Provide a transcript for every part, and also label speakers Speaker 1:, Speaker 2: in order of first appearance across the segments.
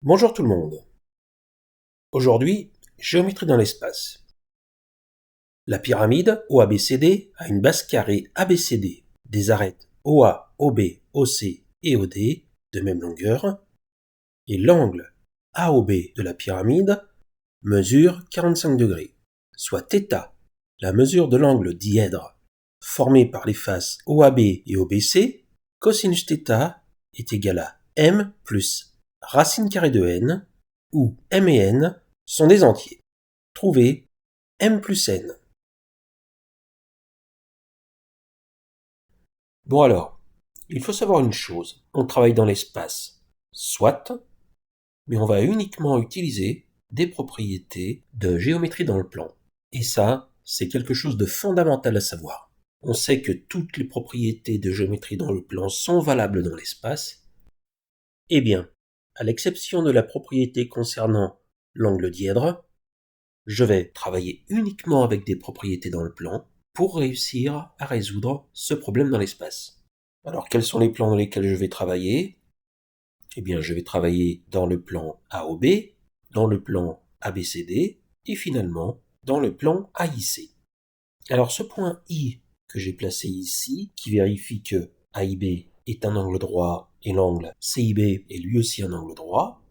Speaker 1: Bonjour tout le monde. Aujourd'hui, géométrie dans l'espace. La pyramide OABCD a une base carrée ABCD, des arêtes OA, OB, OC et OD de même longueur, et l'angle AOB de la pyramide mesure 45 degrés, soit θ, la mesure de l'angle dièdre formé par les faces OAB et OBC. Cosinus θ est égal à m plus racine carrée de n, où m et n sont des entiers. Trouvez m plus n. Bon alors, il faut savoir une chose, on travaille dans l'espace, soit, mais on va uniquement utiliser des propriétés de géométrie dans le plan. Et ça, c'est quelque chose de fondamental à savoir. On sait que toutes les propriétés de géométrie dans le plan sont valables dans l'espace. Eh bien, à l'exception de la propriété concernant l'angle dièdre, je vais travailler uniquement avec des propriétés dans le plan pour réussir à résoudre ce problème dans l'espace. Alors, quels sont les plans dans lesquels je vais travailler ? Eh bien, je vais travailler dans le plan AOB, dans le plan ABCD et finalement dans le plan AIC. Alors, ce point I que j'ai placé ici, qui vérifie que AIB est un angle droit et l'angle CIB est lui aussi un angle droit,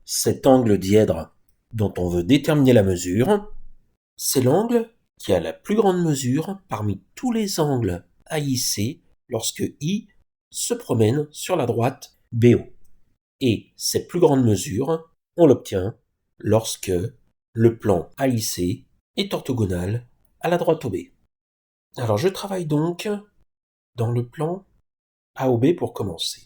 Speaker 1: cet angle dièdre dont on veut déterminer la mesure, c'est l'angle qui a la plus grande mesure parmi tous les angles AIC lorsque I se promène sur la droite BO. Et cette plus grande mesure, on l'obtient lorsque le plan AIC est orthogonal à la droite OB. Alors je travaille donc dans le plan AOB pour commencer.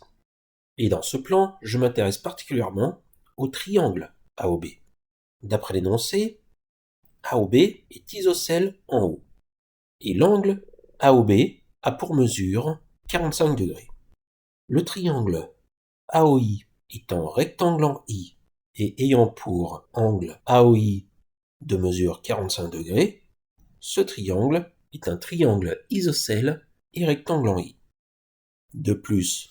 Speaker 1: Et dans ce plan, je m'intéresse particulièrement au triangle AOB. D'après l'énoncé, AOB est isocèle en haut. Et l'angle AOB a pour mesure 45 degrés. Le triangle AOI étant rectangle en I et ayant pour angle AOI de mesure 45 degrés, ce triangle est un triangle isocèle et rectangle en I. De plus,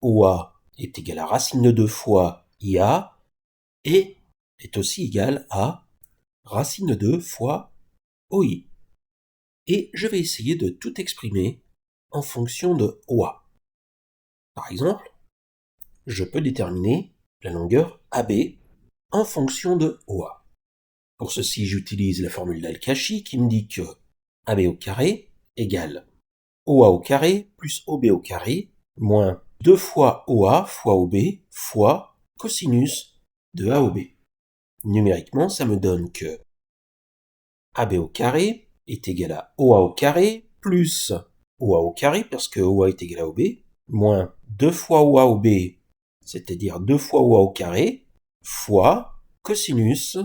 Speaker 1: OA est égal à racine de 2 fois IA et est aussi égal à racine de 2 fois OI. Et je vais essayer de tout exprimer en fonction de OA. Par exemple, je peux déterminer la longueur AB en fonction de OA. Pour ceci, j'utilise la formule d'Al-Kashi qui me dit que AB au carré égale OA au carré plus OB au carré moins 2 fois OA fois OB fois cosinus de AOB. Numériquement, ça me donne que AB au carré est égal à OA au carré plus OA au carré parce que OA est égal à OB moins 2 fois OA au B, c'est-à-dire 2 fois OA au carré, fois cosinus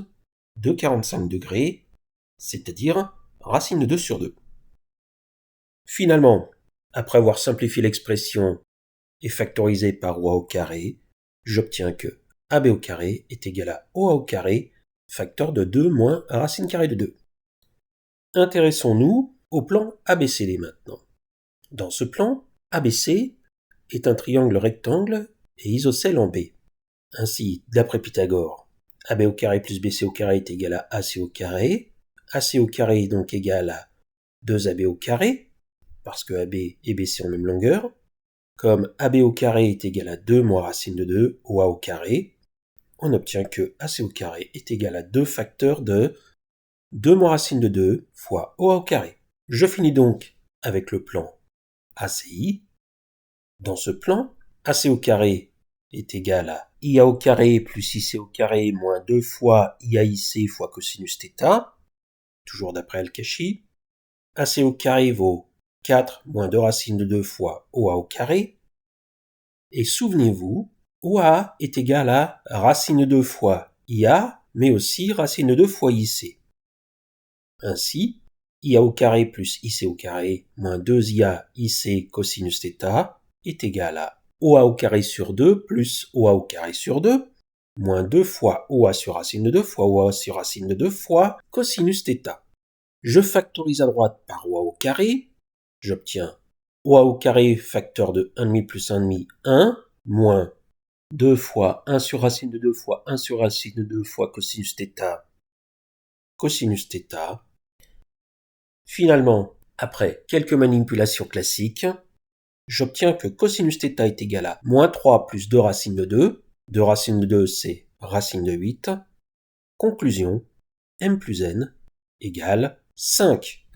Speaker 1: de 45 degrés, c'est-à-dire racine de 2 sur 2. Finalement, après avoir simplifié l'expression et factorisé par OA au carré, j'obtiens que AB au carré est égal à OA au carré, facteur de 2 moins racine carrée de 2. Intéressons-nous au plan ABCD maintenant. Dans ce plan, ABC est un triangle rectangle et isocèle en B. Ainsi, d'après Pythagore, AB au carré plus BC au carré est égal à AC au carré. AC au carré est donc égal à 2AB au carré, parce que AB et BC ont même longueur. Comme AB au carré est égal à 2 moins racine de 2 OA au carré, on obtient que AC au carré est égal à 2 facteurs de 2 moins racine de 2 fois OA au carré. Je finis donc avec le plan ACI. Dans ce plan, AC au carré est égal à IA au carré plus IC au carré moins 2 fois IAIC fois cosinus θ, toujours d'après Al-Kashi. AC au carré vaut 4 moins 2 racine de 2 fois OA au carré. Et souvenez-vous, OA est égal à racine de 2 fois IA, mais aussi racine de 2 fois IC. Ainsi, IA au carré plus IC au carré moins 2IA IC cosinus θ est égal à OA au carré sur 2 plus OA au carré sur 2 moins 2 fois OA sur racine de 2 fois OA sur racine de 2 fois cosinus θ. Je factorise à droite par OA au carré, j'obtiens OA au carré facteur de 1,5 plus 1,5, 1, moins 2 fois 1 sur racine de 2 fois 1 sur racine de 2 fois cosinus θ. Finalement, après quelques manipulations classiques, j'obtiens que cosinus θ est égal à moins 3 plus 2 racine de 2. 2 racine de 2, c'est racine de 8. Conclusion, m plus n égale 5.